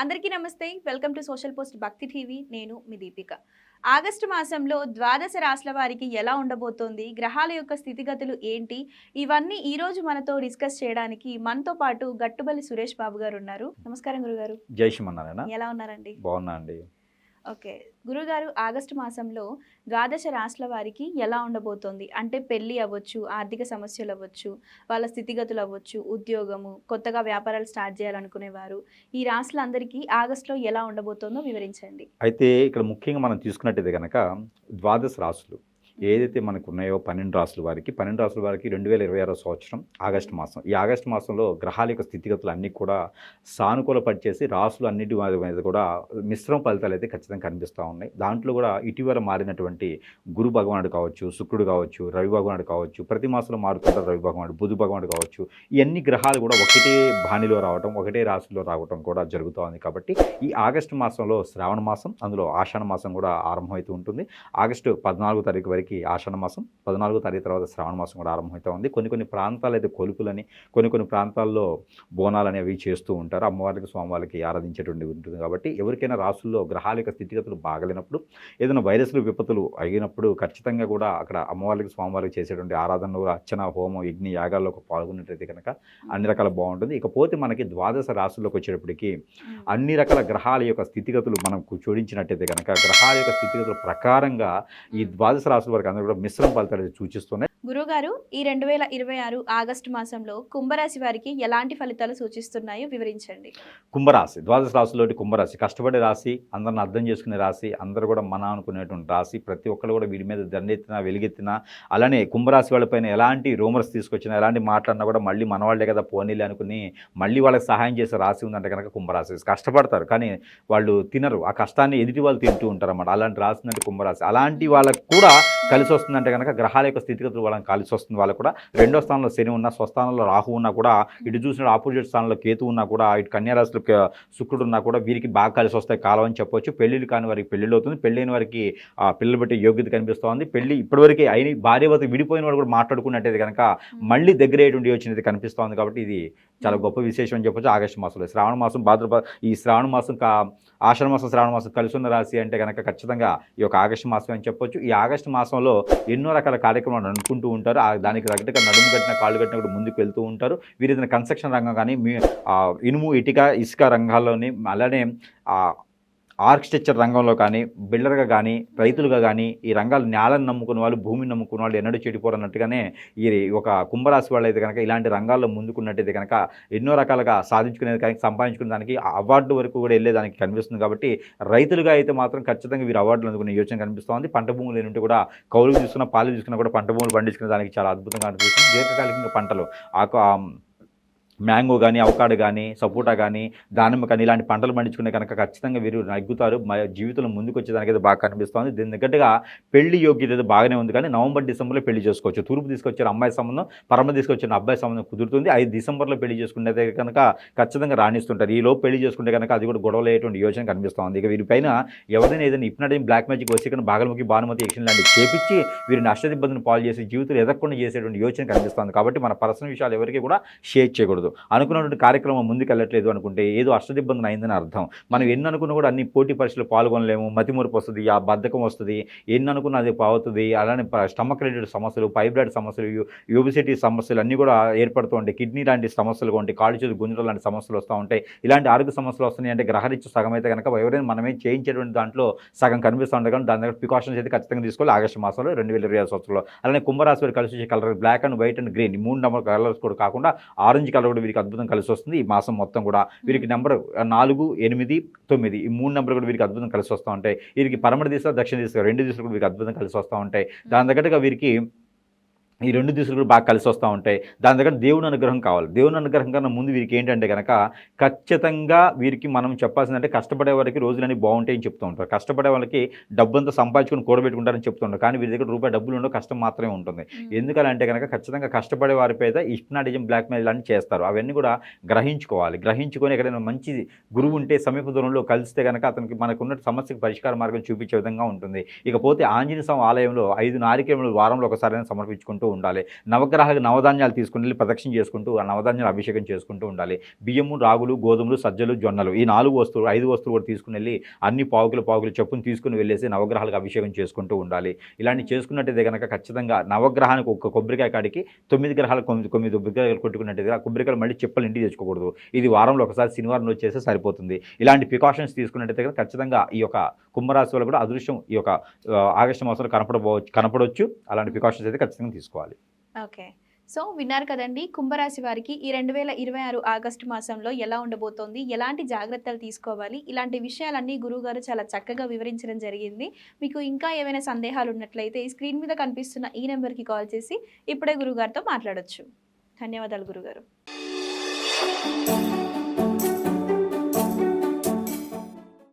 అందరికీ నమస్తే. Welcome to social post భక్తి టీవీ. నేను మీ దీపిక. ఆగస్టు మాసంలో ద్వాదశ రాశుల వారికి ఎలా ఉండబోతోంది, గ్రహాల యొక్క స్థితిగతులు ఏంటి, ఇవన్నీ ఈ రోజు మనతో డిస్కస్ చేయడానికి మనతో పాటు గట్టుబల్లి సురేష్ బాబు గారు ఉన్నారు. నమస్కారం గురుగారు. జై శ్రీమన్నారాయణ. ఎలా ఉన్నారండి? బాగున్నా అండి. ఓకే గురుగారు, ఆగస్టు మాసంలో ద్వాదశ రాశుల వారికి ఎలా ఉండబోతోంది? అంటే పెళ్ళి అవ్వచ్చు, ఆర్థిక సమస్యలు అవ్వచ్చు, వాళ్ళ స్థితిగతులు అవ్వచ్చు, ఉద్యోగము, కొత్తగా వ్యాపారాలు స్టార్ట్ చేయాలనుకునేవారు, ఈ రాశులందరికీ ఆగస్టులో ఎలా ఉండబోతోందో వివరించండి. అయితే ఇక్కడ ముఖ్యంగా మనం తీసుకున్నట్టయితే కనుక ద్వాదశ రాశులు ఏదైతే మనకు ఉన్నాయో 12 రాశుల వారికి 2026 సంవత్సరం ఆగస్టు మాసం. ఈ ఆగస్టు మాసంలో గ్రహాల యొక్క స్థితిగతులు అన్నీ కూడా సానుకూల పరిచేసి రాశులు అన్నిటి మీద కూడా మిశ్రమ ఫలితాలు అయితే ఖచ్చితంగా కనిపిస్తూ ఉన్నాయి. దాంట్లో కూడా ఇటీవల మారినటువంటి గురు భగవానుడు కావచ్చు, శుక్రుడు కావచ్చు, రవి భగవానుడు కావచ్చు, ప్రతి మాసంలో మారుతుంటారు రవి భగవానుడు, బుధ భగవానుడు కావచ్చు. ఇవన్నీ గ్రహాలు కూడా ఒకటే బాణిలో రావటం, ఒకటే రాశిలో రావటం కూడా జరుగుతూ ఉంది. కాబట్టి ఈ ఆగస్టు మాసంలో శ్రావణ మాసం, అందులో ఆషాఢ మాసం కూడా ఆరంభమవుతూ ఉంటుంది. ఆగస్టు 14వ తారీఖు వరకు ఆషాఢ మాసం, 14వ తారీఖు తర్వాత శ్రావణ మాసం కూడా ఆరంభమవుతూ ఉంది. కొన్ని ప్రాంతాలు అయితే కొలుపులని, కొన్ని ప్రాంతాల్లో బోనాలు అనేవి చేస్తూ ఉంటారు. అమ్మవారికి స్వామివారికి ఆరాధించేటువంటి ఉంటుంది. కాబట్టి ఎవరికైనా రాసుల్లో గ్రహాల యొక్క స్థితిగతులు బాగలేనప్పుడు, ఏదైనా వైరస్లు విపత్తులు అయినప్పుడు ఖచ్చితంగా కూడా అక్కడ అమ్మవారికి స్వామివారికి చేసేటువంటి ఆరాధనలు, అర్చన, హోమం, యజ్ఞ యాగాల్లో పాల్గొన్నట్టయితే కనుక అన్ని రకాల బాగుంటుంది. ఇకపోతే మనకి ద్వాదశ రాశుల్లోకి వచ్చేటప్పటికి అన్ని రకాల గ్రహాల యొక్క స్థితిగతులు మనం జోడించినట్టయితే కనుక గ్రహాల యొక్క స్థితిగతుల ప్రకారంగా ఈ ద్వాదశ రాశుల వరకు అందరూ కూడా మిశ్రమ ఫలితాలు సూచిస్తున్నాయి. గురుగారు, ఈ 2026 ఆగస్టు మాసంలో కుంభరాశి వారికి ఎలాంటి ఫలితాలు సూచిస్తున్నాయో వివరించండి. కుంభరాశి, ద్వాదశ రాశుల్లోటి కుంభరాశి కష్టపడే రాశి, అందరిని అర్థం చేసుకునే రాశి, అందరూ కూడా మన అనుకునేటువంటి రాశి. ప్రతి ఒక్కరు కూడా వీడి మీద దండెత్తినా వెలుగెత్తినా, అలానే కుంభరాశి వాళ్ళపైన ఎలాంటి రూమర్స్ తీసుకొచ్చినా, ఎలాంటి మాట్లాడినా కూడా మళ్ళీ మన వాళ్ళే కదా పోనీలే అనుకుని మళ్ళీ వాళ్ళకి సహాయం చేసే రాశి ఉందంటే కనుక కుంభరాశి. కష్టపడతారు కానీ వాళ్ళు తినరు, ఆ కష్టాన్ని ఎదుటి వాళ్ళు తింటూ ఉంటారు అన్నమాట. అలాంటి రాశి ఉందంటే కుంభరాశి. అలాంటి వాళ్ళకు కూడా కలిసి వస్తుందంటే కనుక గ్రహాల యొక్క స్థితిగతులు వాళ్ళని కలిసి వస్తుంది. వాళ్ళకు కూడా 2వ స్థానంలో శని ఉన్నా, స్వస్థానంలో రాహు ఉన్నా కూడా, ఇటు చూసిన ఆపోజిట్ స్థానంలో కేతు ఉన్నా కూడా, ఇటు కన్యారాశిలో శుక్రుడు ఉన్నా కూడా వీరికి బాగా కలిసి వస్తాయి కాలం అని చెప్పొచ్చు. పెళ్ళిళ్ళు కాని వారికి పెళ్ళిళ్ళు అవుతుంది, పెళ్ళైన వారికి పిల్లలు బట్టి యోగ్యత కనిపిస్తోంది. పెళ్ళి ఇప్పటివరకు అయిన భార్యవత విడిపోయిన వాడు కూడా మాట్లాడుకున్నట్టయితే కనుక మళ్ళీ దగ్గర అయ్యేటువంటి యోచన అయితే కనిపిస్తోంది. కాబట్టి ఇది చాలా గొప్ప విశేషం అని చెప్పొచ్చు. ఆగస్టు మాసంలో శ్రావణ మాసం, భాద్రపద, ఈ శ్రావణ మాసం ఆషాఢ మాసం, శ్రావణ మాసం కలిసి ఉన్న రాశి అంటే కనుక ఖచ్చితంగా ఈ యొక్క ఆగస్టు మాసం అని చెప్పొచ్చు. ఈ ఆగస్టు మాసంలో ఎన్నో రకాల కార్యక్రమాలు అనుకుంటూ ఉంటారు. దానికి తగ్గట్టుగా నడుము కట్టిన, కాళ్ళు కట్టిన కూడా ముందుకు వెళ్తూ ఉంటారు. వీరు ఏదైనా కన్స్ట్రక్షన్ రంగం కానీ, ఇనుము, ఇటుక, ఇసుక రంగాల్లోని, అలానే ఆర్కిటెక్చర్ రంగంలో కానీ, బిల్డర్గా కానీ, రైతులుగా కానీ, ఈ రంగాలు నేలను నమ్ముకున్న వాళ్ళు, భూమిని నమ్ముకున్న వాళ్ళు ఎన్నడూ చెడిపోరు అన్నట్టుగానే ఈ ఒక కుంభరాశి వాళ్ళు అయితే కనుక ఇలాంటి రంగాల్లో ముందుకున్నట్టయితే కనుక ఎన్నో రకాలుగా సాధించుకునేది కానీ, సంపాదించుకునే దానికి, అవార్డు వరకు కూడా వెళ్ళేదానికి కనిపిస్తుంది. కాబట్టి రైతులుగా అయితే మాత్రం ఖచ్చితంగా వీరు అవార్డులు అందుకునే యోచన కనిపిస్తుంది. పంట భూములు ఏంటంటే కూడా కౌలుకు తీసుకున్న, పాలు తీసుకున్నా కూడా పంట భూములు పండించుకునే దానికి చాలా అద్భుతంగా అనిపిస్తుంది. దీర్ఘకాలికంగా పంటలు మ్యాంగో కానీ, అవకాడో కానీ, సపోటా కానీ, దానిమ్మ కానీ, ఇలాంటి పంటలు పండించుకునే కనుక ఖచ్చితంగా వీరు నగ్గుతారు. జీవితంలో ముందుకు వచ్చేదానికైతే బాగా కనిపిస్తుంది. దీని తగ్గట్టుగా పెళ్లి యోగ్యత బాగానే ఉంది. కానీ నవంబర్, డిసెంబర్లో పెళ్లి చేసుకోవచ్చు. తూర్పు తీసుకొచ్చిన అమ్మాయి సంబంధం, పరమ తీసుకొచ్చిన అబ్బాయి సంబంధం కుదురుతుంది. 5 డిసెంబర్లో పెళ్లి చేసుకునేదే కనుక ఖచ్చితంగా రాణిస్తుంటారు. ఈలోపు పెళ్లి చేసుకుంటే కనుక అది కూడా గొడవలు అయ్యేటువంటి యోచన కనిపిస్తుంది. ఇక వీరిపైన ఎవరైనా ఏదైనా హిప్నటిజం, బ్లాక్ మ్యాజిక్, వశీకరణ, బాగలముఖి, భానుమతి యక్షణ లాంటివి చేపించి వీరిని అష్టదిబ్బందిని పాలు చేసి జీవితంలో ఎదగకుండా చేసేటువంటి యోచన కనిపిస్తుంది. కాబట్టి మన పర్సనల్ విషయాలు ఎవరికి కూడా షేర్ చేయకూడదు. అనుకున్నటువంటి కార్యక్రమం ముందుకు వెళ్ళట్లేదు అనుకుంటే ఏదో అష్టదిబ్బంది అయిందని అర్థం. మనం ఎన్ని అనుకున్నా కూడా అన్ని పోటీ పరీక్షలు పాల్గొనలేము. మతిమూర్పు వస్తుంది, ఆ బద్ధకం వస్తుంది, ఎన్ని అనుకున్న అది పోతుంది. అలానే స్టమక్ రిలేటెడ్ సమస్యలు, ఫైబ్రాయిడ్ సమస్యలు, యూబిసిటీ సమస్యలు అన్నీ కూడా ఏర్పడుతూ ఉంటాయి. కిడ్నీ లాంటి సమస్యలు ఉంటాయి, కాళ్ళు చేతులు గుంజలు లాంటి సమస్యలు వస్తూ ఉంటాయి. ఇలాంటి ఆరోగ్య సమస్యలు వస్తున్నాయి అంటే గ్రహరీత్యా సగం అయితే కనుక ఎవరైనా మనమే చేయించేటువంటి దాంట్లో సగం కనిపిస్తూ ఉంటాయి. కానీ దాని దగ్గర ప్రికాషన్స్ అయితే ఖచ్చితంగా తీసుకోవాలి ఆగస్టు మాసంలో 2026 సంవత్సరంలో. అలానే కుంభరాశి వారికి కలిసి వచ్చే colour black and white and green, ఈ 3 నెంబర్ కలర్స్ కూడా కాకుండా ఆరెంజ్ కలర్ కూడా వీరికి అద్భుతం కలిసి వస్తుంది. ఈ మాసం మొత్తం కూడా వీరికి నెంబర్ 4, 8, 9 ఈ 3 నెంబర్ కూడా వీరికి అద్భుతం కలిసి వస్తూ ఉంటాయి. వీరికి పరమటి దిశ, దక్షిణ దిశ 2 దిశలు కూడా వీరికి అద్భుతం కలిసి వస్తూ ఉంటాయి. దాని తగ్గట్టుగా వీరికి ఈ 2 దిశలు కూడా బాగా కలిసి వస్తూ ఉంటాయి. దాని దగ్గర దేవుని అనుగ్రహం కావాలి. దేవుని అనుగ్రహం కన్నా ముందు వీరికి ఏంటంటే కనుక ఖచ్చితంగా వీరికి మనం చెప్పాల్సిందంటే కష్టపడే వారికి రోజులన్నీ బాగుంటాయని చెప్తూ ఉంటారు. కష్టపడే వాళ్ళకి డబ్బంతా సంపాదించుకొని కూడబెట్టుకుంటారని చెప్తూ ఉంటారు. కానీ వీరి దగ్గర రూపాయి డబ్బులు ఉండవు, కష్టం మాత్రమే ఉంటుంది. ఎందుకంటే కనుక ఖచ్చితంగా కష్టపడే వారిపై హిప్నాటిజం, బ్లాక్ మెయిల్ లాంటి చేస్తారు. అవన్నీ కూడా గ్రహించుకోవాలి. గ్రహించుకొని ఎక్కడైనా మంచి గురువు ఉంటే సమీప దూరంలో కలిస్తే కనుక అతనికి మనకున్న సమస్యకు పరిష్కార మార్గం చూపించే విధంగా ఉంటుంది. ఇకపోతే ఆంజనేయ స్వామి ఆలయంలో 5 నారికేళములు వారంలో ఒకసారైనా సమర్పించుకుంటూ ఉండాలి. నవగ్రహాలకు నవధాన్యాలు తీసుకుని వెళ్ళి ప్రదక్షిణ చేసుకుంటూ ఆ నవధాన్యాలు అభిషేకం చేసుకుంటూ ఉండాలి. బియ్యము, రాగులు, గోధుమలు, సజ్జలు, జొన్నలు ఈ 4 వస్తువులు 5 వస్తువులు కూడా తీసుకుని వెళ్ళి అన్ని పావుకులు చొప్పున తీసుకుని వెళ్ళేసి నవగ్రహాలకు అభిషేకం చేసుకుంటూ ఉండాలి. ఇలాంటి చేసుకున్నట్టయితే కనుక ఖచ్చితంగా నవగ్రహానికి ఒక కొబ్బరికాయ కాడికి 9 గ్రహాలకు 9 కొబ్బరికాయలు కొట్టుకున్నట్టయితే ఆ కొబ్బరికాయలు మళ్ళీ చిప్పలు ఇంటికి తెచ్చుకోకూడదు. ఇది వారంలో ఒకసారి శనివారం రోజు చేస్తే సరిపోతుంది. ఇలాంటి ప్రికాషన్స్ తీసుకున్నట్టయితే కనుక ఖచ్చితంగా ఈ యొక్క కుంభరాశి వల్ల కూడా అదృష్టం ఈ యొక్క ఆగస్టు మాసంలో కనపడవచ్చు. అలాంటి ప్రికాషన్స్ అయితే ఖచ్చితంగా తీసుకోవాలి. ఓకే. సో విన్నారు కదండి, కుంభరాశి వారికి ఈ 2026 ఆగస్టు మాసంలో ఎలా ఉండబోతోంది, ఎలాంటి జాగ్రత్తలు తీసుకోవాలి, ఇలాంటి విషయాలన్నీ గురువుగారు చాలా చక్కగా వివరించడం జరిగింది. మీకు ఇంకా ఏమైనా సందేహాలు ఉన్నట్లయితే స్క్రీన్ మీద కనిపిస్తున్న ఈ నెంబర్కి కాల్ చేసి ఇప్పుడే గురువుగారితో మాట్లాడొచ్చు. ధన్యవాదాలు గురుగారు.